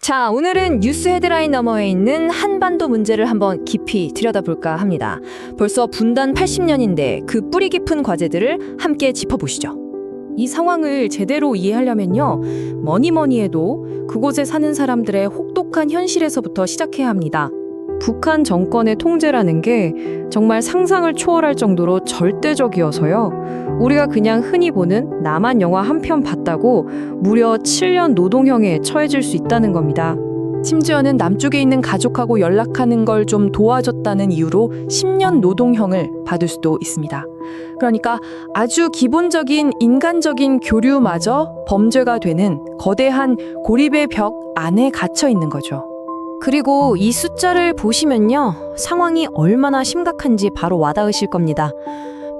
자, 오늘은 뉴스 헤드라인 너머에 있는 한반도 문제를 한번 깊이 들여다볼까 합니다. 벌써 분단 80년인데 그 뿌리 깊은 과제들을 함께 짚어보시죠. 이 상황을 제대로 이해하려면요, 뭐니 해도 그곳에 사는 사람들의 혹독한 현실에서부터 시작해야 합니다. 북한 정권의 통제라는 게 정말 상상을 초월할 정도로 절대적이어서요. 우리가 그냥 흔히 보는 남한 영화 한 편 봤다고 무려 7년 노동형에 처해질 수 있다는 겁니다. 심지어는 남쪽에 있는 가족하고 연락하는 걸 좀 도와줬다는 이유로 10년 노동형을 받을 수도 있습니다. 그러니까 아주 기본적인 인간적인 교류마저 범죄가 되는 거대한 고립의 벽 안에 갇혀 있는 거죠. 그리고 이 숫자를 보시면요, 상황이 얼마나 심각한지 바로 와닿으실 겁니다.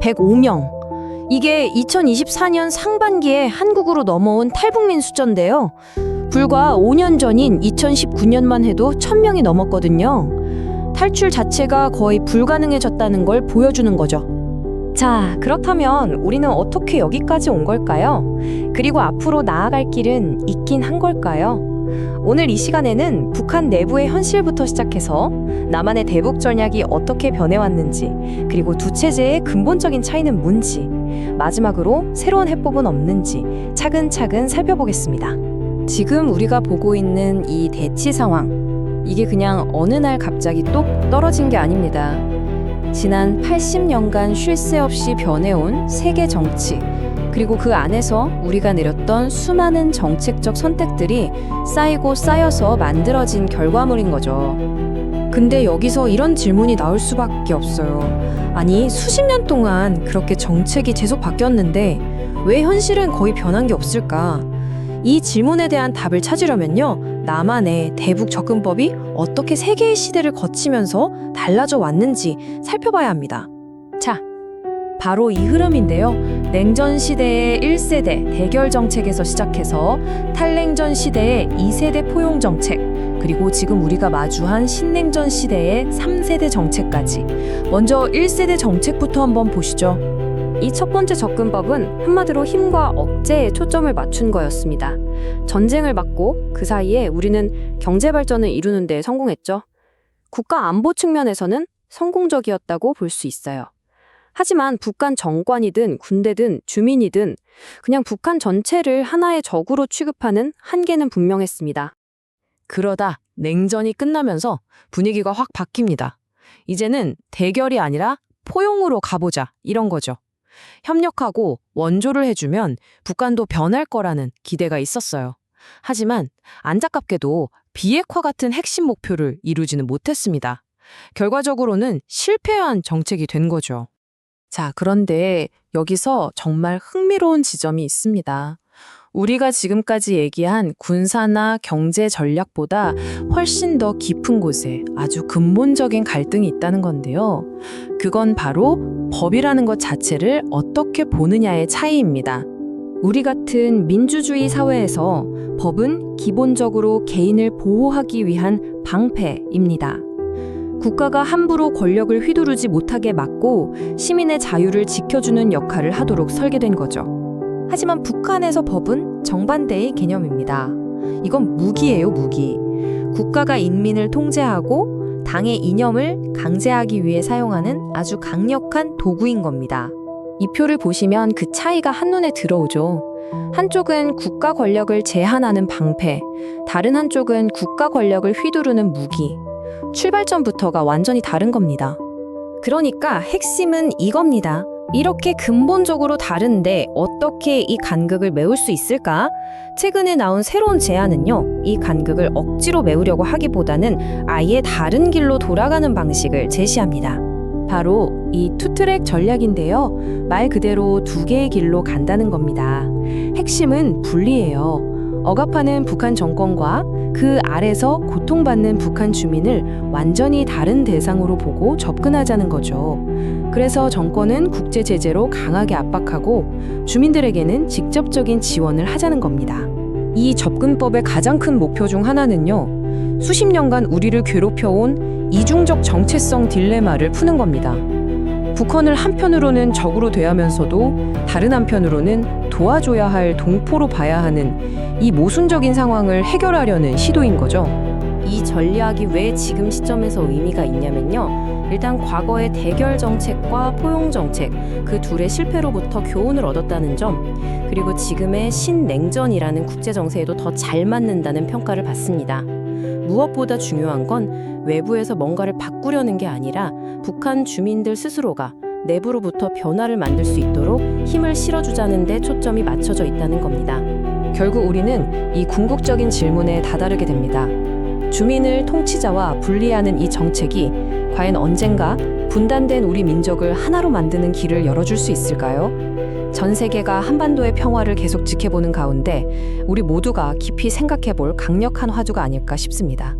105명. 이게 2024년 상반기에 한국으로 넘어온 탈북민 숫자인데요. 불과 5년 전인 2019년만 해도 1000명이 넘었거든요. 탈출 자체가 거의 불가능해졌다는 걸 보여주는 거죠. 자, 그렇다면 우리는 어떻게 여기까지 온 걸까요? 그리고 앞으로 나아갈 길은 있긴 한 걸까요? 오늘 이 시간에는 북한 내부의 현실부터 시작해서 남한의 대북 전략이 어떻게 변해왔는지, 그리고 두 체제의 근본적인 차이는 뭔지, 마지막으로 새로운 해법은 없는지 차근차근 살펴보겠습니다. 지금 우리가 보고 있는 이 대치 상황, 이게 그냥 어느 날 갑자기 똑 떨어진 게 아닙니다. 지난 80년간 쉴 새 없이 변해온 세계 정치, 그리고 그 안에서 우리가 내렸던 수많은 정책적 선택들이 쌓이고 쌓여서 만들어진 결과물인 거죠. 근데 여기서 이런 질문이 나올 수밖에 없어요. 아니, 수십 년 동안 그렇게 정책이 계속 바뀌었는데 왜 현실은 거의 변한 게 없을까? 이 질문에 대한 답을 찾으려면요, 남한의 대북 접근법이 어떻게 세계의 시대를 거치면서 달라져 왔는지 살펴봐야 합니다. 자, 바로 이 흐름인데요. 냉전 시대의 1세대 대결 정책에서 시작해서 탈냉전 시대의 2세대 포용 정책, 그리고 지금 우리가 마주한 신냉전 시대의 3세대 정책까지. 먼저 1세대 정책부터 한번 보시죠. 이 첫 번째 접근법은 한마디로 힘과 억제에 초점을 맞춘 거였습니다. 전쟁을 막고 그 사이에 우리는 경제 발전을 이루는 데 성공했죠. 국가 안보 측면에서는 성공적이었다고 볼 수 있어요. 하지만 북한 정권이든 군대든 주민이든 그냥 북한 전체를 하나의 적으로 취급하는 한계는 분명했습니다. 그러다 냉전이 끝나면서 분위기가 확 바뀝니다. 이제는 대결이 아니라 포용으로 가보자, 이런 거죠. 협력하고 원조를 해주면 북한도 변할 거라는 기대가 있었어요. 하지만 안타깝게도 비핵화 같은 핵심 목표를 이루지는 못했습니다. 결과적으로는 실패한 정책이 된 거죠. 자, 그런데 여기서 정말 흥미로운 지점이 있습니다. 우리가 지금까지 얘기한 군사나 경제 전략보다 훨씬 더 깊은 곳에 아주 근본적인 갈등이 있다는 건데요. 그건 바로 법이라는 것 자체를 어떻게 보느냐의 차이입니다. 우리 같은 민주주의 사회에서 법은 기본적으로 개인을 보호하기 위한 방패입니다. 국가가 함부로 권력을 휘두르지 못하게 막고 시민의 자유를 지켜주는 역할을 하도록 설계된 거죠. 하지만 북한에서 법은 정반대의 개념입니다. 이건 무기예요, 무기. 국가가 인민을 통제하고 당의 이념을 강제하기 위해 사용하는 아주 강력한 도구인 겁니다. 이 표를 보시면 그 차이가 한눈에 들어오죠. 한쪽은 국가 권력을 제한하는 방패, 다른 한쪽은 국가 권력을 휘두르는 무기. 출발점부터가 완전히 다른 겁니다. 그러니까 핵심은 이겁니다. 이렇게 근본적으로 다른데 어떻게 이 간극을 메울 수 있을까? 최근에 나온 새로운 제안은요, 이 간극을 억지로 메우려고 하기보다는 아예 다른 길로 돌아가는 방식을 제시합니다. 바로 이 투트랙 전략인데요. 말 그대로 두 개의 길로 간다는 겁니다. 핵심은 분리예요. 억압하는 북한 정권과 그 아래서 고통받는 북한 주민을 완전히 다른 대상으로 보고 접근하자는 거죠. 그래서 정권은 국제 제재로 강하게 압박하고 주민들에게는 직접적인 지원을 하자는 겁니다. 이 접근법의 가장 큰 목표 중 하나는요, 수십 년간 우리를 괴롭혀온 이중적 정체성 딜레마를 푸는 겁니다. 북한을 한편으로는 적으로 대하면서도 다른 한편으로는 도와줘야 할 동포로 봐야 하는 이 모순적인 상황을 해결하려는 시도인 거죠. 이 전략이 왜 지금 시점에서 의미가 있냐면요. 일단 과거의 대결 정책과 포용 정책, 그 둘의 실패로부터 교훈을 얻었다는 점, 그리고 지금의 신냉전이라는 국제 정세에도 더 잘 맞는다는 평가를 받습니다. 무엇보다 중요한 건 외부에서 뭔가를 바꾸려는 게 아니라 북한 주민들 스스로가 내부로부터 변화를 만들 수 있도록 힘을 실어주자는 데 초점이 맞춰져 있다는 겁니다. 결국 우리는 이 궁극적인 질문에 다다르게 됩니다. 주민을 통치자와 분리하는 이 정책이 과연 언젠가 분단된 우리 민족을 하나로 만드는 길을 열어줄 수 있을까요? 전 세계가 한반도의 평화를 계속 지켜보는 가운데 우리 모두가 깊이 생각해볼 강력한 화두가 아닐까 싶습니다.